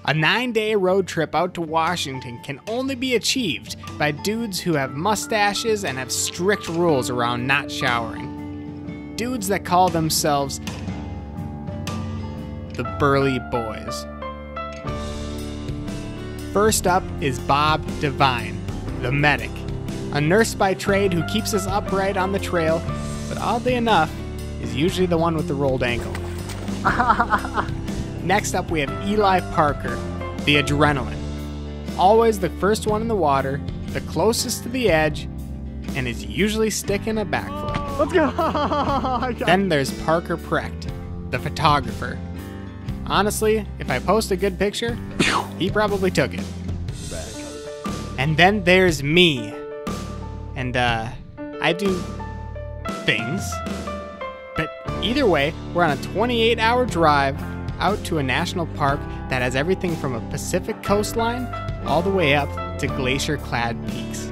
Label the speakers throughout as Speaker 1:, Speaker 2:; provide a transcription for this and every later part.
Speaker 1: A 9-day road trip out to Washington can only be achieved by dudes who have mustaches and have strict rules around not showering. Dudes that call themselves the Burly Bois. First up is Bob Devine, the medic, a nurse by trade who keeps us upright on the trail, but oddly enough, is usually the one with the rolled ankle. Next up we have Eli Parker, the adrenaline. Always the first one in the water, the closest to the edge, and is usually sticking a backflip.
Speaker 2: Let's go!
Speaker 1: Then there's Parker Precht, the photographer. Honestly, if I post a good picture, he probably took it. And then there's me. And I do things. But either way, we're on a 28-hour drive out to a national park that has everything from a Pacific coastline all the way up to glacier-clad peaks.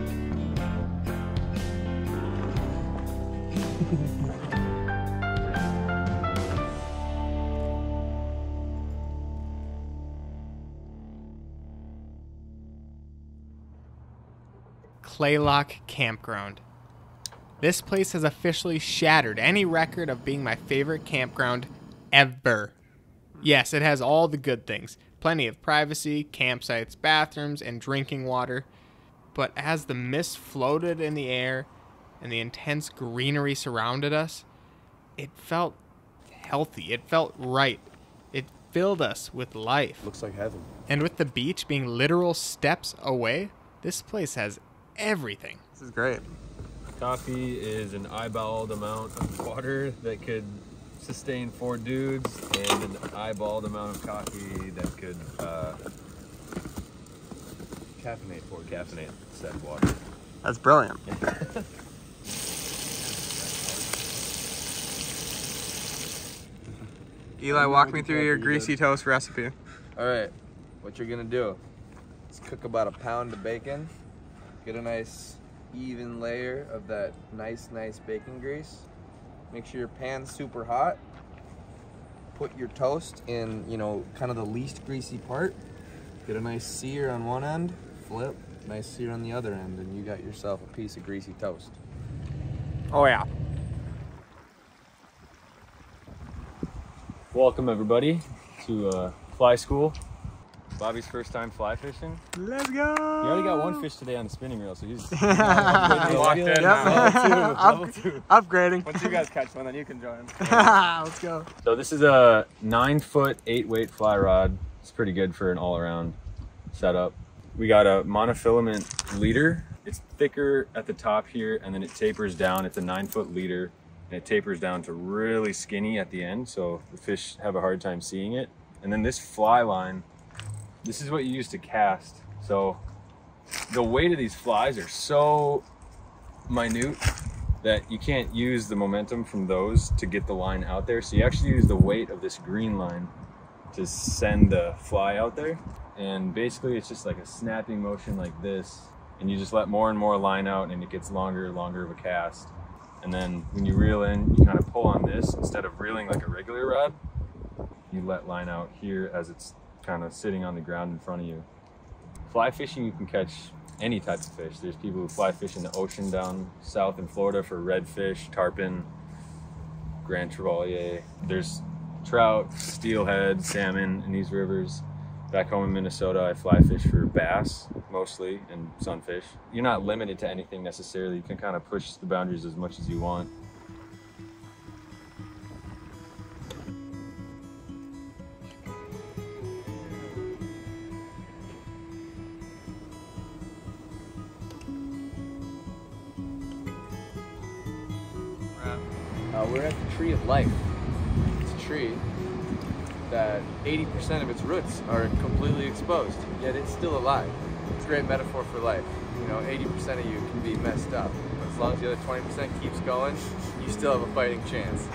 Speaker 1: Kalaloch Campground. This place has officially shattered any record of being my favorite campground ever. Yes, it has all the good things. Plenty of privacy, campsites, bathrooms, and drinking water. But as the mist floated in the air and the intense greenery surrounded us, it felt healthy. It felt right. It filled us with life.
Speaker 3: Looks like heaven.
Speaker 1: And with the beach being literal steps away, this place has everything.
Speaker 2: This is great.
Speaker 3: Coffee is an eyeballed amount of water that could sustain 4 dudes, and an eyeballed amount of coffee that could caffeinate said water.
Speaker 2: That's brilliant. Eli, walk me through your greasy toast recipe.
Speaker 4: All right, what you're gonna do is cook about a pound of bacon. Get a nice even layer of that nice bacon grease. Make sure your pan's super hot. Put your toast in, kind of the least greasy part. Get a nice sear on one end, flip, nice sear on the other end, and you got yourself a piece of greasy toast.
Speaker 2: Oh yeah.
Speaker 3: Welcome everybody to fly school. Bobby's first time fly fishing.
Speaker 2: Let's go!
Speaker 3: He already got 1 fish today on the spinning reel, so he's
Speaker 2: locked in now. Upgrading.
Speaker 5: Once you guys catch one, then you can join.
Speaker 2: Let's go.
Speaker 3: So this is a 9-foot 8-weight fly rod. It's pretty good for an all-around setup. We got a monofilament leader. It's thicker at the top here, and then it tapers down. It's a 9-foot leader, and it tapers down to really skinny at the end, so the fish have a hard time seeing it. And then this fly line, this is what you use to cast. So the weight of these flies are so minute that you can't use the momentum from those to get the line out there. So you actually use the weight of this green line to send the fly out there. And basically it's just like a snapping motion like this. And you just let more and more line out, and it gets longer and longer of a cast. And then when you reel in, you kind of pull on this. Instead of reeling like a regular rod, you let line out here as it's kind of sitting on the ground in front of you. Fly fishing, you can catch any type of fish. There's people who fly fish in the ocean down south in Florida for redfish, tarpon, grand trevally. There's trout, steelhead, salmon in these rivers. Back home in Minnesota, I fly fish for bass mostly and sunfish. You're not limited to anything necessarily. You can kind of push the boundaries as much as you want.
Speaker 4: We're at the tree of life. It's a tree that 80% of its roots are completely exposed, yet it's still alive. It's a great metaphor for life. 80% of you can be messed up, but as long as the other 20% keeps going, you still have a fighting chance.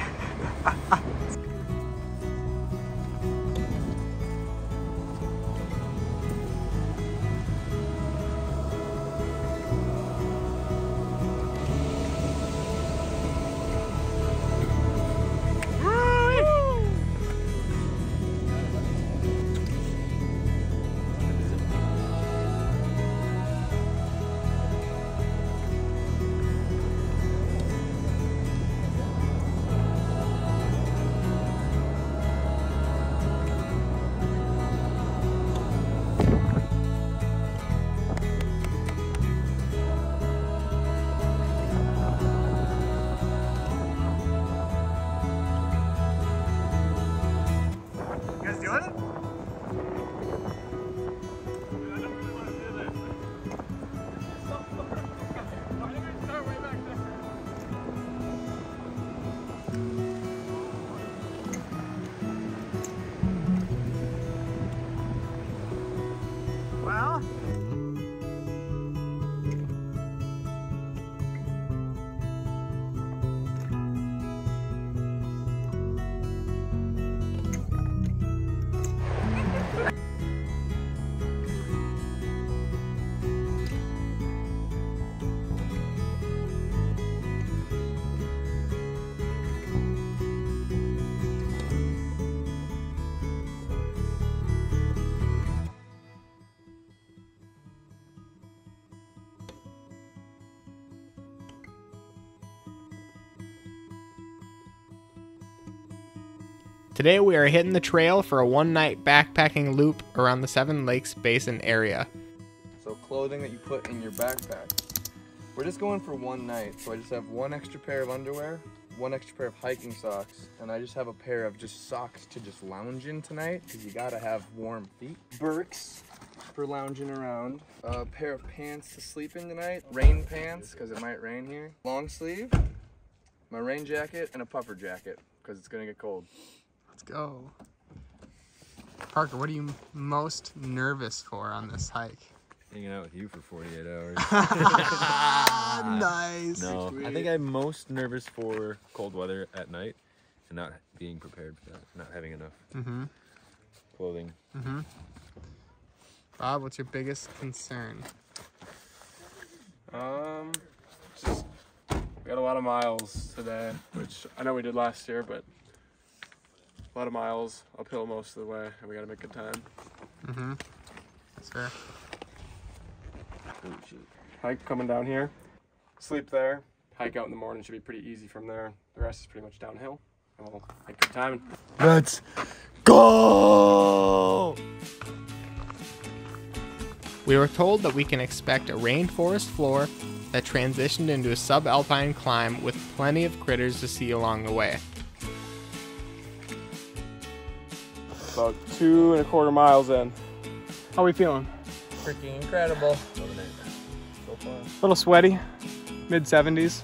Speaker 1: Today we are hitting the trail for a one-night backpacking loop around the Seven Lakes Basin Area.
Speaker 4: So clothing that you put in your backpack. We're just going for one night, so I just have one extra pair of underwear, one extra pair of hiking socks, and I just have a pair of just socks to just lounge in tonight, because you gotta have warm feet. Birks for lounging around. A pair of pants to sleep in tonight. Rain pants, because it might rain here. Long sleeve, my rain jacket, and a puffer jacket, because it's gonna get cold.
Speaker 1: Let's go. Parker, what are you most nervous for on this hike?
Speaker 3: Hanging out with you for 48 hours.
Speaker 1: Nice.
Speaker 3: No, I think I'm most nervous for cold weather at night and not being prepared for that, not having enough clothing.
Speaker 1: Bob, what's your biggest concern?
Speaker 2: Just we got a lot of miles today, which I know we did last year, but a lot of miles uphill most of the way, and we got to make good time.
Speaker 1: That's fair.
Speaker 3: Oh, shoot.
Speaker 2: Hike coming down here, sleep there, hike out in the morning should be pretty easy from there. The rest is pretty much downhill, and we'll make good time.
Speaker 3: Let's go!
Speaker 1: We were told that we can expect a rainforest floor that transitioned into a subalpine climb with plenty of critters to see along the way.
Speaker 2: About 2.25 miles in. How we feeling?
Speaker 4: Freaking incredible.
Speaker 2: A little sweaty, mid-70s.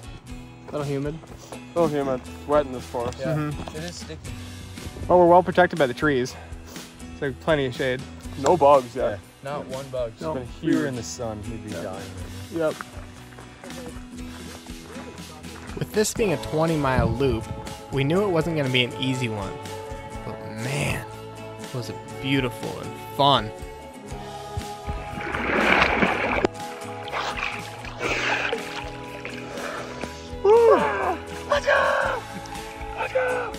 Speaker 2: A little humid. A little humid. It's wet in this forest.
Speaker 4: Yeah, it is sticky.
Speaker 2: Well, we're well protected by the trees. So plenty of shade. No bugs yet.
Speaker 4: Not one bug.
Speaker 2: No.
Speaker 3: But if we were in the sun, we'd be dying.
Speaker 2: Yep.
Speaker 1: With this being a 20-mile loop, we knew it wasn't going to be an easy one. But man, was it beautiful and fun.
Speaker 2: Let's go! Let's go!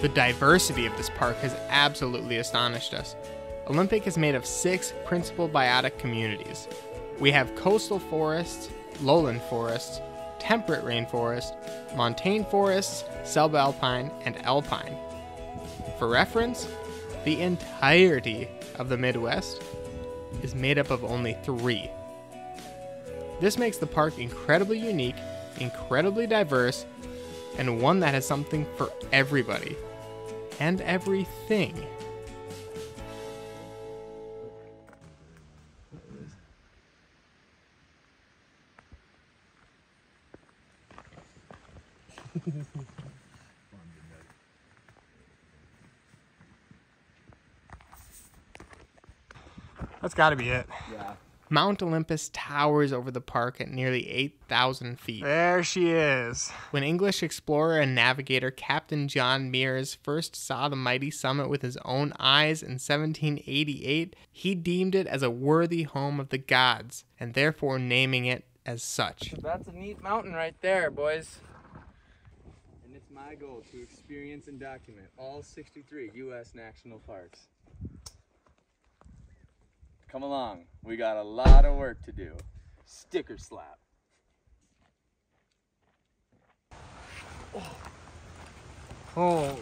Speaker 1: The diversity of this park has absolutely astonished us. Olympic is made of 6 principal biotic communities. We have coastal forests, lowland forests, temperate rainforest, montane forests, subalpine, and alpine. For reference, the entirety of the Midwest is made up of only 3. This makes the park incredibly unique, incredibly diverse, and one that has something for everybody and everything.
Speaker 2: That's gotta be it.
Speaker 4: Yeah.
Speaker 1: Mount Olympus towers over the park at nearly 8,000 feet.
Speaker 2: There she is.
Speaker 1: When English explorer and navigator Captain John Meares first saw the mighty summit with his own eyes in 1788, he deemed it as a worthy home of the gods, and therefore naming it as such.
Speaker 4: That's a neat mountain right there, boys. And it's my goal to experience and document all 63 U.S. national parks. Come along, we got a lot of work to do. Sticker slap.
Speaker 1: Holy.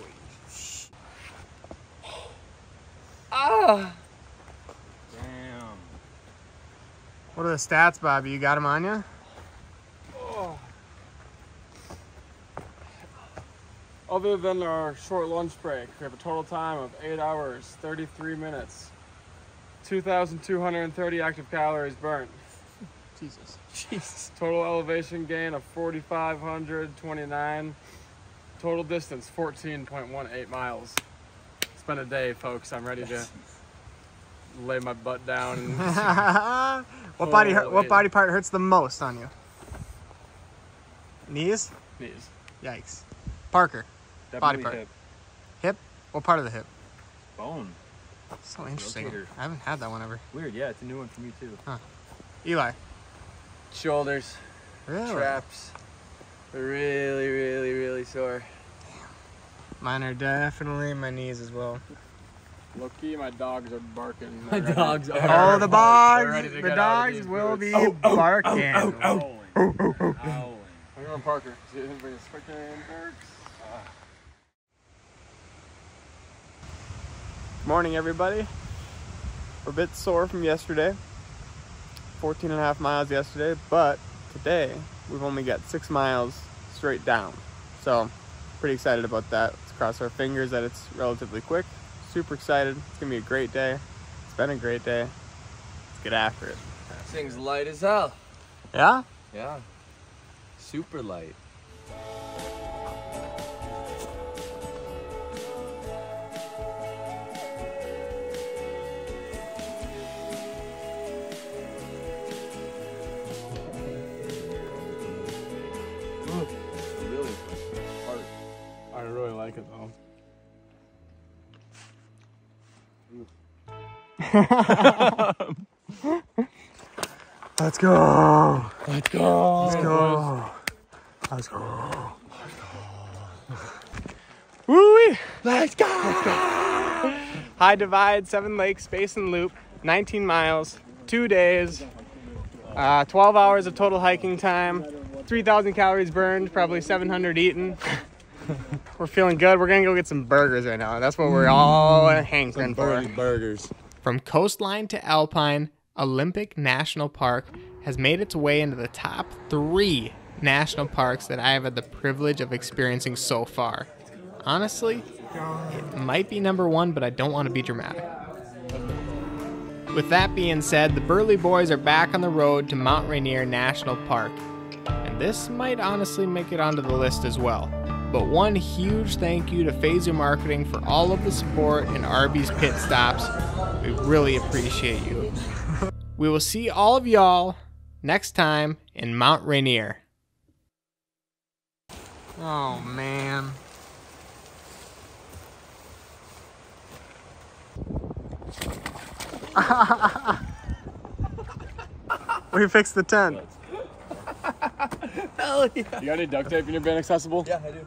Speaker 4: Ah!
Speaker 3: Damn.
Speaker 1: What are the stats, Bobby? You got them on you?
Speaker 2: Oh. Other than our short lunch break, we have a total time of 8 hours, 33 minutes, 2,230 active calories burnt.
Speaker 1: Jesus.
Speaker 2: Jesus. Total elevation gain of 4,529. Total distance 14.18 miles. It's been a day, folks. I'm ready to lay my butt down. And
Speaker 1: What body part hurts the most on you? Knees?
Speaker 2: knees.
Speaker 1: Yikes. Parker.
Speaker 3: Definitely
Speaker 1: part.
Speaker 3: hip.
Speaker 1: Hip? What part of the hip?
Speaker 3: Bone.
Speaker 1: So interesting.
Speaker 3: Rotator.
Speaker 1: I haven't had that one ever.
Speaker 3: Weird, yeah, it's a new one for me too.
Speaker 1: Eli.
Speaker 4: Shoulders,
Speaker 1: Really?
Speaker 4: traps. Really, really, really sore.
Speaker 1: Mine are definitely my knees as well.
Speaker 2: Low key, my dogs are barking.
Speaker 4: My dogs are.
Speaker 1: Oh, the
Speaker 2: They're
Speaker 1: dogs!
Speaker 2: ready to
Speaker 1: The
Speaker 2: get out of
Speaker 1: dogs
Speaker 2: these
Speaker 1: will
Speaker 2: boots.
Speaker 1: be barking.
Speaker 3: Howling. Howling.
Speaker 2: I'm going Parker. See if anybody spectating perks.
Speaker 1: Morning, everybody. We're a bit sore from yesterday. 14 and a half miles yesterday, but today we've only got 6 miles straight down. So, pretty excited about that. Let's cross our fingers that it's relatively quick. Super excited. It's gonna be a great day. It's been a great day. Let's get after it.
Speaker 4: This thing's light as hell.
Speaker 1: Yeah?
Speaker 4: Yeah. Super light. Really hard.
Speaker 2: I really like it though.
Speaker 1: Let's go.
Speaker 2: Let's go.
Speaker 1: Let's go. Let's go. Woo-wee. Let's go. High Divide, 7 Lakes Basin Loop, 19 miles, 2 days, 12 hours of total hiking time, 3,000 calories burned, probably 700 eaten. We're feeling good. We're gonna go get some burgers right now. That's what we're all hankering for.
Speaker 4: burgers.
Speaker 1: From coastline to alpine, Olympic National Park has made its way into the top 3 national parks that I have had the privilege of experiencing so far. Honestly, it might be number 1, but I don't want to be dramatic. With that being said, the Burly Bois are back on the road to Mount Rainier National Park, and this might honestly make it onto the list as well. But one huge thank you to Phaser Marketing for all of the support and Arby's pit stops. We really appreciate you. We will see all of y'all next time in Mount Rainier. Oh, man. We fixed the tent.
Speaker 4: Hell yeah.
Speaker 2: You got any duct tape in your bin accessible?
Speaker 4: Yeah, I do.